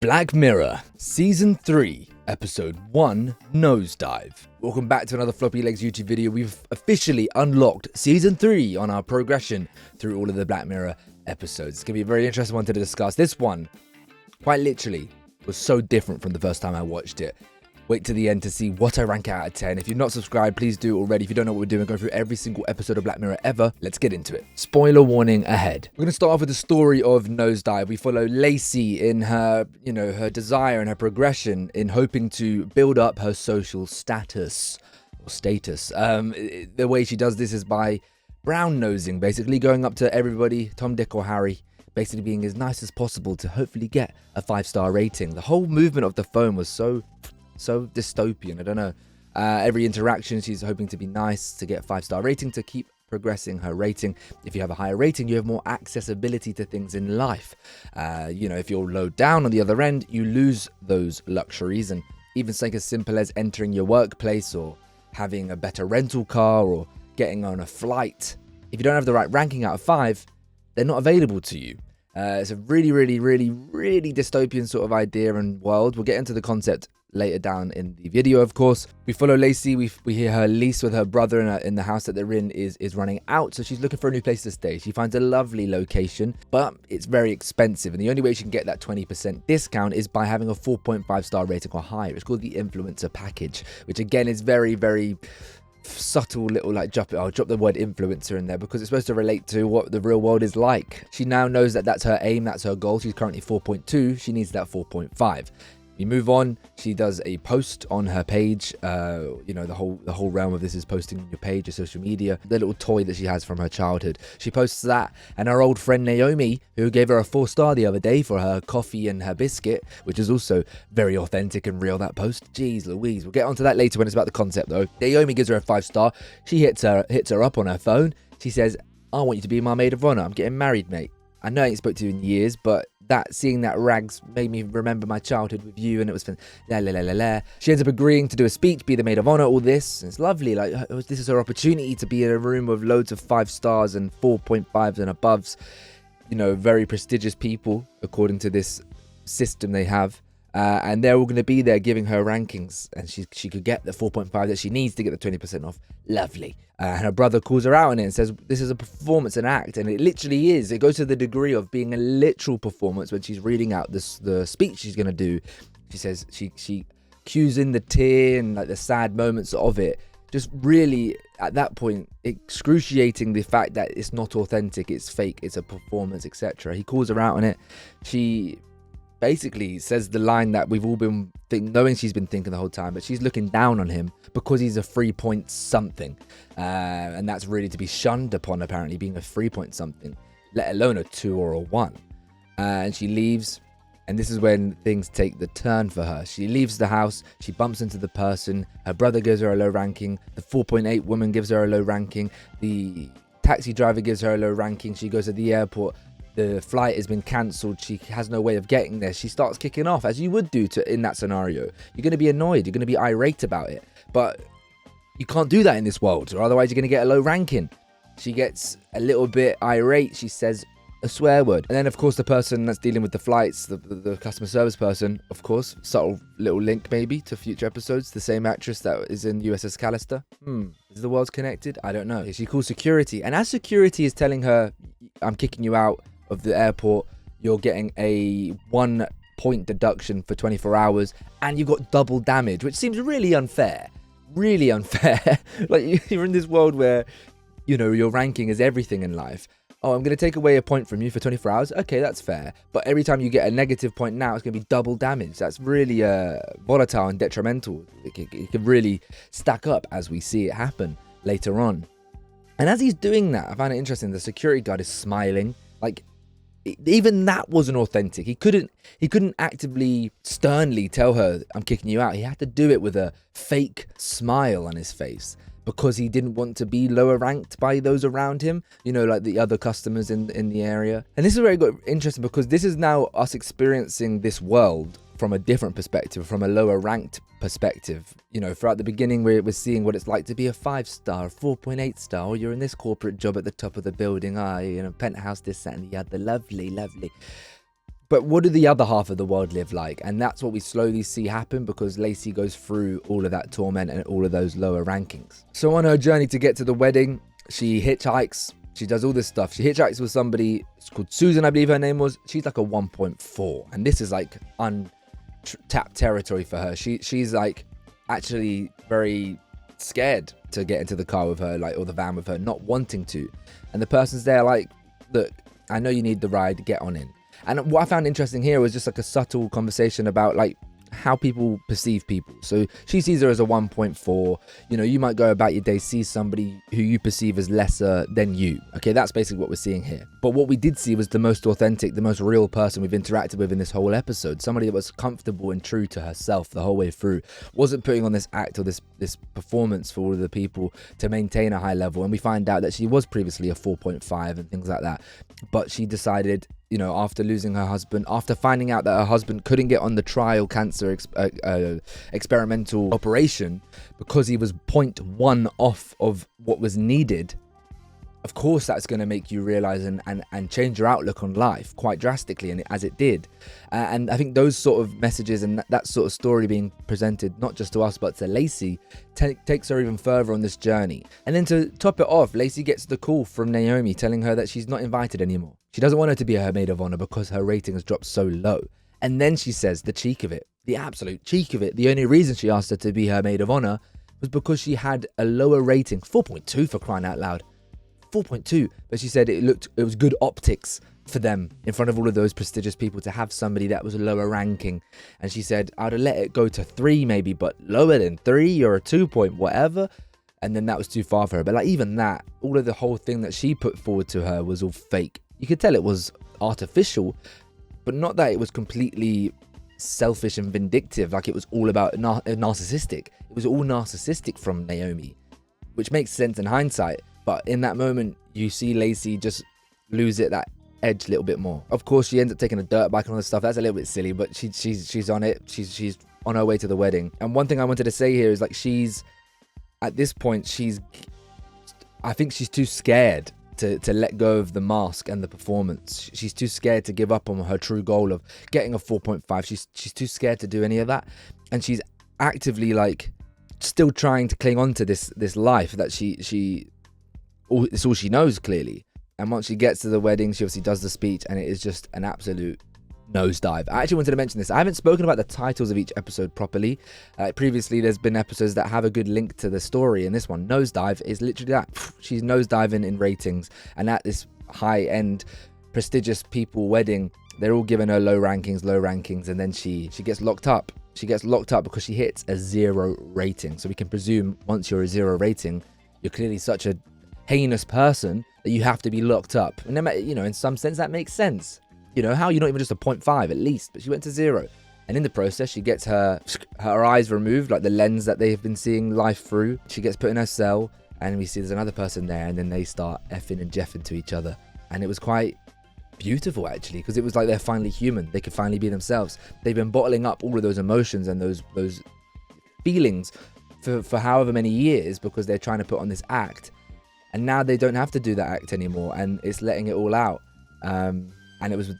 Black Mirror, Season 3, Episode 1, Nosedive. Welcome back to another Floppylegss YouTube video. We've officially unlocked Season 3 on our progression through all of the Black Mirror episodes. It's going to be a very interesting one to discuss. This one, quite literally, was so different from the first time I watched it. Wait to the end to see what I rank out of 10. If you're not subscribed, please do already. If you don't know what we're doing, go through every single episode of Black Mirror ever. Let's get into it. Spoiler warning ahead. We're going to start off with the story of Nosedive. We follow Lacey in her, her desire and her progression in hoping to build up her social status or status. The way she does this is by brown nosing, basically going up to everybody, Tom, Dick or Harry, basically being as nice as possible to hopefully get a 5-star rating. The whole movement of the phone was so dystopian. I don't know. Every interaction, she's hoping to be nice to get a 5-star rating to keep progressing her rating. If you have a higher rating, you have more accessibility to things in life. If you're low down on the other end, you lose those luxuries. And even something as simple as entering your workplace or having a better rental car or getting on a flight, if you don't have the right ranking out of 5, they're not available to you. It's a really dystopian sort of idea and world. We'll get into the concept later down in the video, of course. We follow Lacey. We hear her lease with her brother in the house that they're in is running out, so she's looking for a new place to stay. She finds a lovely location, but it's very expensive, and the only way she can get that 20% discount is by having a 4.5 star rating or higher. It's called the influencer package, which again is very subtle little I'll drop the word influencer in there because it's supposed to relate to what the real world is like. She now knows that that's her aim, that's her goal. She's currently 4.2. She needs that 4.5. We move on. She does a post on her page. The whole realm of this is posting on your page, your social media, the little toy that she has from her childhood. She posts that, and her old friend Naomi, who gave her a 4-star the other day for her coffee and her biscuit, which is also very authentic and real, that post. Jeez Louise. We'll get onto that later when it's about the concept though. Naomi gives her a 5-star. She hits her up on her phone. She says, "I want you to be my maid of honor. I'm getting married, mate. I know I ain't spoke to you in years, but seeing that rags made me remember my childhood with you, and it was fun." She ends up agreeing to do a speech, be the maid of honor, all this. It's lovely. This is her opportunity to be in a room with loads of 5 stars and 4.5s and aboves. Very prestigious people according to this system they have. And they're all going to be there giving her rankings, and she could get the 4.5 that she needs to get the 20% off. Lovely. And her brother calls her out on it and says this is a performance, an act, and it literally is. It goes to the degree of being a literal performance when she's reading out the speech she's going to do. She says she cues in the tear and the sad moments of it. Just really, at that point, excruciating the fact that it's not authentic, it's fake, it's a performance, etc. He calls her out on it. She basically says the line that we've all been knowing she's been thinking the whole time, but she's looking down on him because he's a 3-point something, and that's really to be shunned upon, apparently, being a 3-point something, let alone a 2 or a 1. And she leaves, and this is when things take the turn for her. She leaves the house, she bumps into the person, her brother gives her a low ranking, the 4.8 woman gives her a low ranking, the taxi driver gives her a low ranking. She goes to the airport. The flight has been cancelled. She has no way of getting there. She starts kicking off, as you would do in that scenario. You're going to be annoyed. You're going to be irate about it. But you can't do that in this world, or otherwise you're going to get a low ranking. She gets a little bit irate. She says a swear word. And then, of course, the person that's dealing with the flights, the customer service person, of course, subtle little link maybe to future episodes. The same actress that is in USS Callister. Is the world connected? I don't know. She calls security. And as security is telling her, "I'm kicking you out of the airport, you're getting a 1-point deduction for 24 hours, and you got double damage," which seems really unfair. Really unfair. You're in this world where, your ranking is everything in life. Oh, I'm going to take away a point from you for 24 hours. Okay, that's fair. But every time you get a negative point now, it's going to be double damage. That's really volatile and detrimental. It can really stack up as we see it happen later on. And as he's doing that, I find it interesting. The security guard is smiling. Even that wasn't authentic. He couldn't actively, sternly tell her, "I'm kicking you out." He had to do it with a fake smile on his face because he didn't want to be lower ranked by those around him, like the other customers in the area. And this is where it got interesting, because this is now us experiencing this world from a different perspective, from a lower ranked perspective. Throughout the beginning, we're seeing what it's like to be a 5-star, 4.8 star, or you're in this corporate job at the top of the building, penthouse, this, that, and the other, lovely. But what do the other half of the world live like? And that's what we slowly see happen, because Lacey goes through all of that torment and all of those lower rankings. So on her journey to get to the wedding, she hitchhikes. She does all this stuff. She hitchhikes with somebody. It's called Susan, I believe her name was. She's like a 1.4. And this is like untapped territory for her. She's like actually very scared to get into the car with her, like, or the van with her, not wanting to. And the person's there like, look, I know you need the ride, get on in. And what I found interesting here was just like a subtle conversation about like how people perceive people. So she sees her as a 1.4. You know, you might go about your day, see somebody who you perceive as lesser than you. Okay, that's basically what we're seeing here. But what we did see was the most authentic, the most real person we've interacted with in this whole episode. Somebody that was comfortable and true to herself the whole way through. Wasn't putting on this act or this performance for all of the people to maintain a high level. And we find out that she was previously a 4.5 and things like that. But she decided, you know, after losing her husband, after finding out that her husband couldn't get on the trial cancer experimental operation because he was 0.1 off of what was needed, of course that's going to make you realize and change your outlook on life quite drastically, and as it did. And I think those sort of messages and that sort of story being presented not just to us but to Lacey takes her even further on this journey. And then to top it off, Lacey gets the call from Naomi telling her that she's not invited anymore. She doesn't want her to be her maid of honor because her rating has dropped so low. And then she says, the cheek of it, the absolute cheek of it, the only reason she asked her to be her maid of honor was because she had a lower rating, 4.2 for crying out loud. 4.2, but she said it was good optics for them in front of all of those prestigious people to have somebody that was a lower ranking. And she said, I'd have let it go to 3 maybe, but lower than 3 or a 2 point whatever. And then that was too far for her. But like even that, all of the whole thing that she put forward to her was all fake. You could tell it was artificial, but not that it was completely selfish and vindictive, like it was all about narcissistic. It was all narcissistic from Naomi, which makes sense in hindsight. But in that moment, you see Lacey just lose that edge a little bit more. Of course, she ends up taking a dirt bike and all this stuff. That's a little bit silly, but she's on it. She's on her way to the wedding. And one thing I wanted to say here is like at this point, I think she's too scared to let go of the mask and the performance. She's too scared to give up on her true goal of getting a 4.5. She's too scared to do any of that. And she's actively like still trying to cling on to this life that it's all she knows, clearly. And once she gets to the wedding, she obviously does the speech, and it is just an absolute nosedive. I actually wanted to mention this. I haven't spoken about the titles of each episode properly. Previously, there's been episodes that have a good link to the story, and this one, Nosedive, is literally that. She's nosediving in ratings, and at this high-end, prestigious people wedding, they're all giving her low rankings, and then she gets locked up. She gets locked up because she hits a 0 rating. So we can presume once you're a 0 rating, you're clearly such a heinous person that you have to be locked up. And then, you know, in some sense that makes sense. You know, how you're not even just a 0.5 at least, but she went to 0. And in the process, she gets her eyes removed, like the lens that they've been seeing life through. She gets put in her cell, and we see there's another person there, and then they start effing and jeffing to each other. And it was quite beautiful, actually, because it was like they're finally human. They could finally be themselves. They've been bottling up all of those emotions and those feelings for however many years because they're trying to put on this act. And now they don't have to do that act anymore, and it's letting it all out. And it was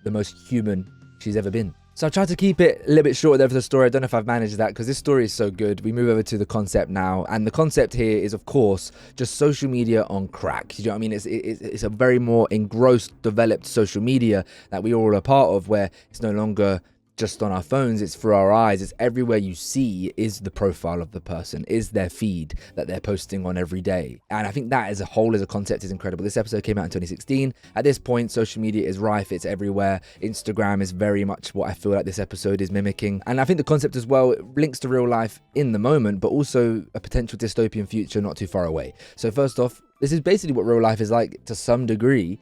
the most human she's ever been. So I tried to keep it a little bit short there for the story. I don't know if I've managed that because this story is so good. We move over to the concept now. And the concept here is, of course, just social media on crack. You know what I mean? It's a very more engrossed, developed social media that we all are part of, where it's no longer just on our phones, it's for our eyes. It's everywhere you see is the profile of the person, is their feed that they're posting on every day. And I think that as a whole, as a concept, is incredible. This episode came out in 2016. At this point, social media is rife, it's everywhere. Instagram is very much what I feel like this episode is mimicking. And I think the concept as well links to real life in the moment, but also a potential dystopian future not too far away. So first off, this is basically what real life is like to some degree,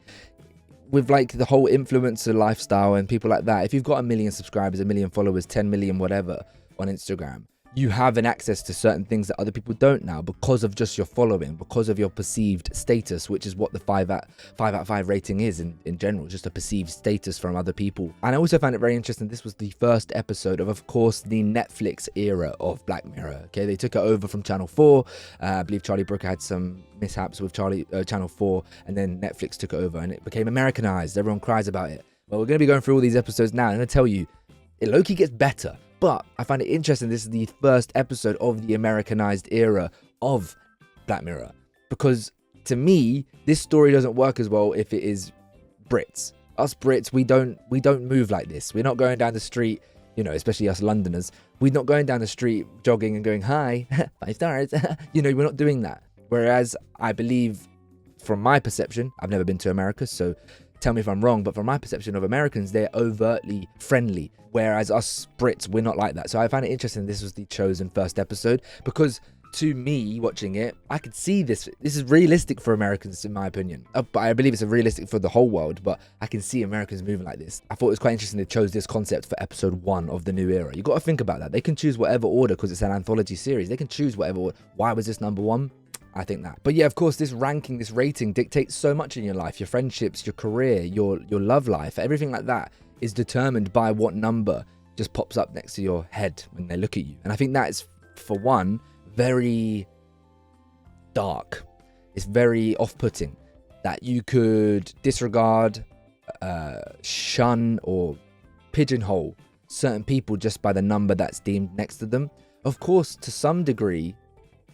with like the whole influencer lifestyle and people like that. If you've got 1 million subscribers, 1 million followers, 10 million whatever on Instagram, you have an access to certain things that other people don't now because of just your following, because of your perceived status, which is what the 5 out of 5 rating is in general, just a perceived status from other people. And I also found it very interesting. This was the first episode of course, the Netflix era of Black Mirror. Okay, they took it over from Channel 4. I believe Charlie Brooker had some mishaps with Channel 4, and then Netflix took it over and it became Americanized. Everyone cries about it. Well, we're going to be going through all these episodes now. I'm going to tell you, it low-key gets better. But I find it interesting. This is the first episode of the Americanized era of Black Mirror. Because to me, this story doesn't work as well if it is Brits. Us Brits, we don't move like this. We're not going down the street, you know, especially us Londoners. We're not going down the street jogging and going, hi, 5 stars. You know, we're not doing that. Whereas I believe, from my perception, I've never been to America, so tell me if I'm wrong, but from my perception of Americans, they're overtly friendly. Whereas us Brits, we're not like that. So I find it interesting this was the chosen first episode, because to me, watching it, I could see this. This is realistic for Americans, in my opinion. But I believe it's realistic for the whole world, but I can see Americans moving like this. I thought it was quite interesting they chose this concept for episode 1 of the new era. You got to think about that. They can choose whatever order because it's an anthology series. They can choose whatever order. Why was this number 1? I think that. But yeah, of course, this ranking, this rating dictates so much in your life. Your friendships, your career, your love life, everything like that is determined by what number just pops up next to your head when they look at you. And I think that is, for one, very dark. It's very off-putting that you could disregard, shun, or pigeonhole certain people just by the number that's deemed next to them. Of course, to some degree,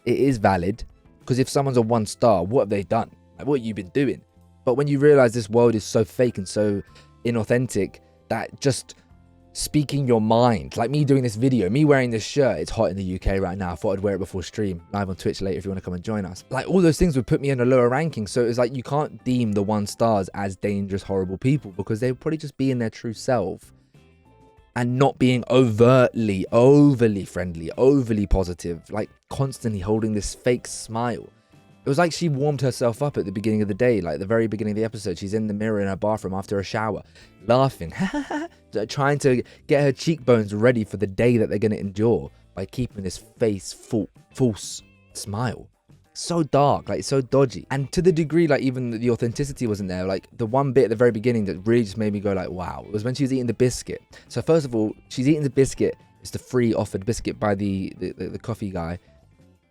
it is valid, because if someone's a 1 star, what have they done? Like, what have you been doing? But when you realize this world is so fake and so inauthentic, that just speaking your mind, like me doing this video, me wearing this shirt, it's hot in the UK right now, I thought I'd wear it before stream, live on Twitch later if you want to come and join us. Like, all those things would put me in a lower ranking. So it's like, you can't deem the 1 stars as dangerous, horrible people, because they would probably just be in their true self and not being overly friendly, overly positive, like constantly holding this fake smile. It was like she warmed herself up at the beginning of the day, like the very beginning of the episode. She's in the mirror in her bathroom after a shower, laughing, trying to get her cheekbones ready for the day that they're going to endure by keeping this face false smile. So dark, like so dodgy. And to the degree, like even the authenticity wasn't there. Like the one bit at the very beginning that really just made me go like, wow, it was when she was eating the biscuit. So first of all, she's eating the biscuit. It's the free offered biscuit by the coffee guy.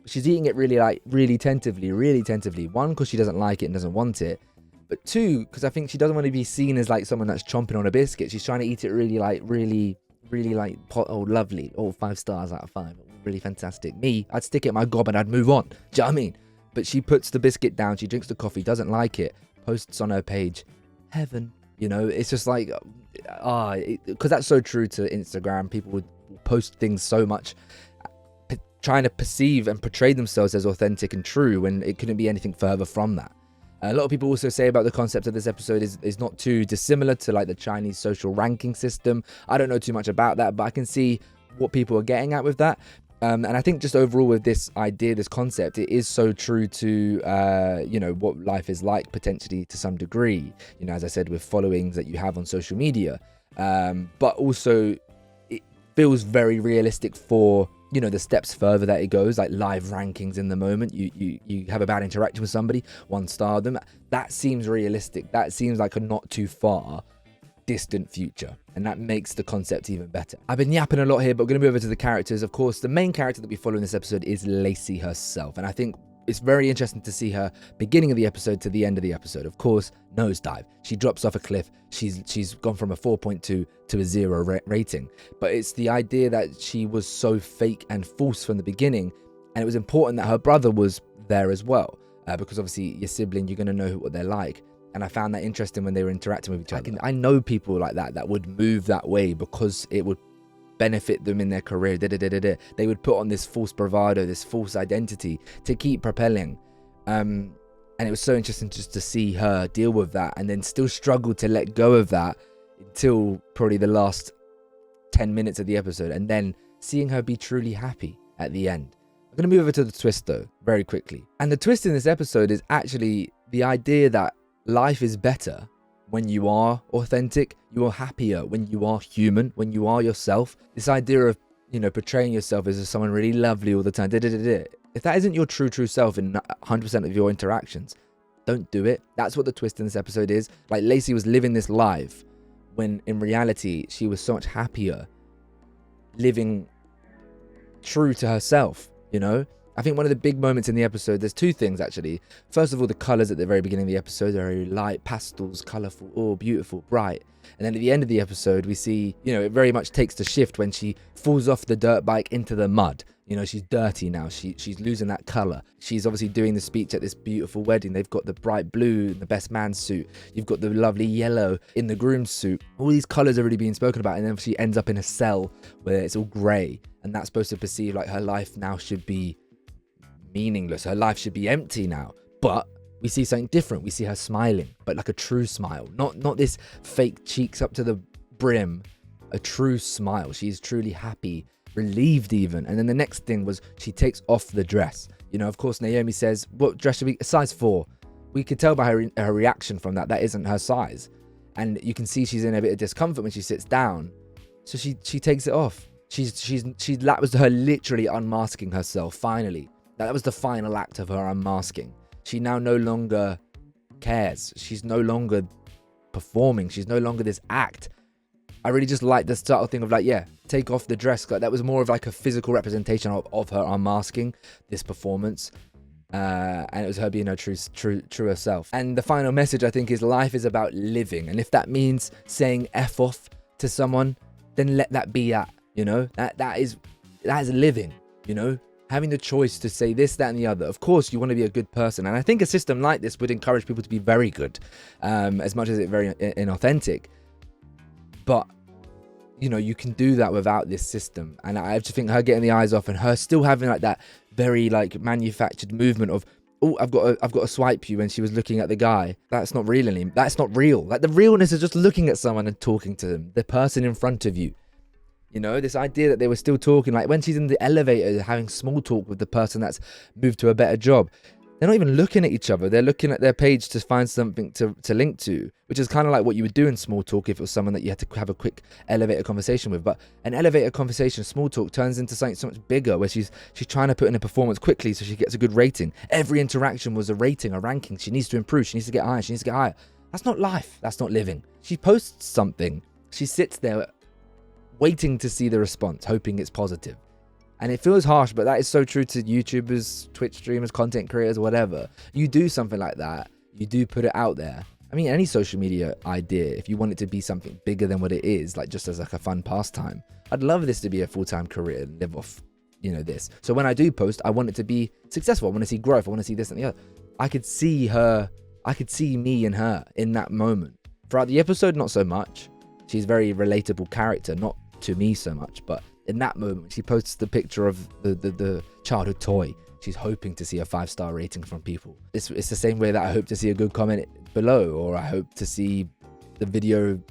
She's eating it really tentatively. One, because she doesn't like it and doesn't want it. But 2, because I think she doesn't want to be seen as like someone that's chomping on a biscuit. She's trying to eat it really like, oh, lovely. Oh, 5 stars out of 5. Really fantastic. Me, I'd stick it in my gob and I'd move on. Do you know what I mean? But she puts the biscuit down. She drinks the coffee, doesn't like it, posts on her page, heaven. You know, it's just like, because that's so true to Instagram. People would post things so much, trying to perceive and portray themselves as authentic and true when it couldn't be anything further from that. A lot of people also say about the concept of this episode is not too dissimilar to like the Chinese social ranking system. I don't know too much about that, but I can see what people are getting at with that. And I think just overall with this idea, this concept, it is so true to, you know, what life is like potentially to some degree, you know, as I said, with followings that you have on social media. But also it feels very realistic for, you know, the steps further that it goes, like live rankings in the moment. You have a bad interaction with somebody, 1 star them. That seems realistic. That seems like a not too far distant future, and that makes the concept even better. I've been yapping a lot here, but we're going to move over to the characters. Of course, the main character that we follow in this episode is Lacey herself, and I think it's very interesting to see her beginning of the episode to the end of the episode. Of course, nosedive. She drops off a cliff. She's gone from a 4.2 to a 0 rating, but it's the idea that she was so fake and false from the beginning, and it was important that her brother was there as well, because obviously your sibling, you're going to know what they're like. And I found that interesting when they were interacting with each other. I know people like that would move that way because it would benefit them in their career. They would put on this false bravado, this false identity to keep propelling. And it was so interesting just to see her deal with that and then still struggle to let go of that until probably the last 10 minutes of the episode. And then seeing her be truly happy at the end. I'm going to move over to the twist though, very quickly. And the twist in this episode is actually the idea that life is better when you are authentic. You are happier when you are human, when you are yourself. This idea of, you know, portraying yourself as someone really lovely all the time. If that isn't your true self in 100% of your interactions, don't do it. That's what the twist in this episode is. Like, Lacey was living this life when in reality she was so much happier living true to herself, you know? I think one of the big moments in the episode, there's two things actually. First of all, the colors at the very beginning of the episode are very light, pastels, colorful, oh, beautiful, bright. And then at the end of the episode, we see, you know, it very much takes the shift when she falls off the dirt bike into the mud. You know, she's dirty now. She's losing that color. She's obviously doing the speech at this beautiful wedding. They've got the bright blue in the best man's suit. You've got the lovely yellow in the groom's suit. All these colors are already being spoken about. And then she ends up in a cell where it's all gray. And that's supposed to perceive like her life now should be meaningless. Her life should be empty now. But we see something different. We see her smiling, but like a true smile. Not this fake cheeks up to the brim. A true smile. She's truly happy, relieved even. And then the next thing was she takes off the dress. You know, of course, Naomi says, what dress should we, size 4. We could tell by her reaction from that isn't her size. And you can see she's in a bit of discomfort when she sits down. So she takes it off. That was her literally unmasking herself finally. That was the final act of her unmasking. She now no longer cares. She's no longer performing. She's no longer this act. I really just like the subtle thing of like, yeah, take off the dress. Like, that was more of like a physical representation of her unmasking this performance. And it was her being her true herself. And the final message, I think, is life is about living. And if that means saying F off to someone, then let that be that, you know, that is living, you know, having the choice to say this, that, and the other. Of course, you want to be a good person. And I think a system like this would encourage people to be very good, as much as it's very inauthentic. But, you know, you can do that without this system. And I just think her getting the eyes off and her still having like that very like manufactured movement of, oh, I've got to swipe you when she was looking at the guy. That's not real anymore. That's not real. Like, the realness is just looking at someone and talking to them, the person in front of you. You know, this idea that they were still talking, like when she's in the elevator having small talk with the person that's moved to a better job. They're not even looking at each other. They're looking at their page to find something to link to, which is kind of like what you would do in small talk if it was someone that you had to have a quick elevator conversation with. But an elevator conversation, small talk, turns into something so much bigger, where she's trying to put in a performance quickly so she gets a good rating. Every interaction was a rating, a ranking. She needs to improve. She needs to get higher. She needs to get higher. That's not life. That's not living. She posts something. She sits there waiting to see the response, hoping it's positive. And it feels harsh, but that is so true to YouTubers, Twitch streamers, content creators, whatever. You do something like that, you do put it out there. I mean, any social media idea, if you want it to be something bigger than what it is, like just as like a fun pastime, I'd love this to be a full-time career and live off, you know, this. So when I do post, I want it to be successful. I want to see growth. I want to see this and the other. I could see her, I could see me and her in that moment. Throughout the episode, not so much. She's a very relatable character, not to me so much, but in that moment she posts the picture of the childhood toy. She's hoping to see a 5-star rating from people. It's the same way that I hope to see a good comment below, or I hope to see the video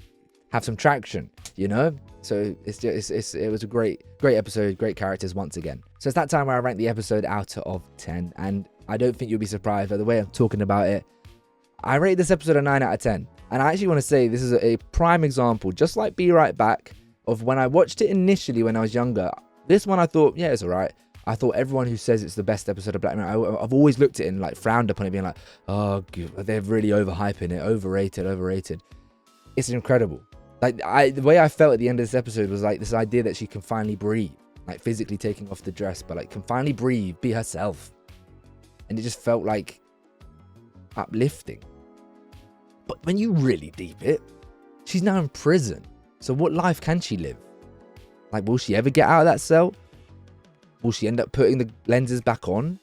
have some traction, you know. So it was a great episode, great characters once again. So it's that time where I rank the episode out of 10, and I don't think you'll be surprised by the way I'm talking about it. I rated this episode a 9 out of 10, and I actually want to say this is a prime example, just like Be Right Back, of when I watched it initially when I was younger. This one I thought, yeah, it's alright. I thought everyone who says it's the best episode of Black Mirror, I've always looked at it and like frowned upon it, being like, oh, God, they're really overhyping it, overrated. It's incredible. Like, the way I felt at the end of this episode was like this idea that she can finally breathe, like physically taking off the dress, but like can finally breathe, be herself. And it just felt like uplifting. But when you really deep it, she's now in prison. So what life can she live? Like, will she ever get out of that cell? Will she end up putting the lenses back on?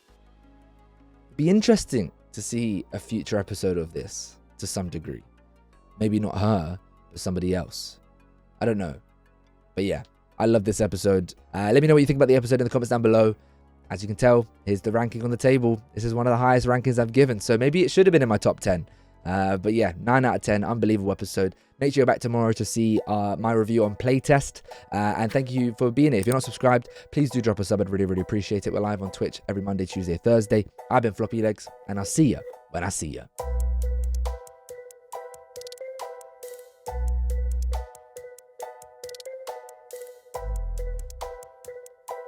It'd be interesting to see a future episode of this to some degree. Maybe not her, but somebody else. I don't know. But yeah, I love this episode. Let me know what you think about the episode in the comments down below. As you can tell, here's the ranking on the table. This is one of the highest rankings I've given, so maybe it should have been in my top 10. But yeah, 9 out of 10, unbelievable episode. Make sure you're back tomorrow to see my review on Playtest. And thank you for being here. If you're not subscribed, please do drop a sub. I'd really, really appreciate it. We're live on Twitch every Monday, Tuesday, Thursday. I've been Floppyleggs, and I'll see you when I see you.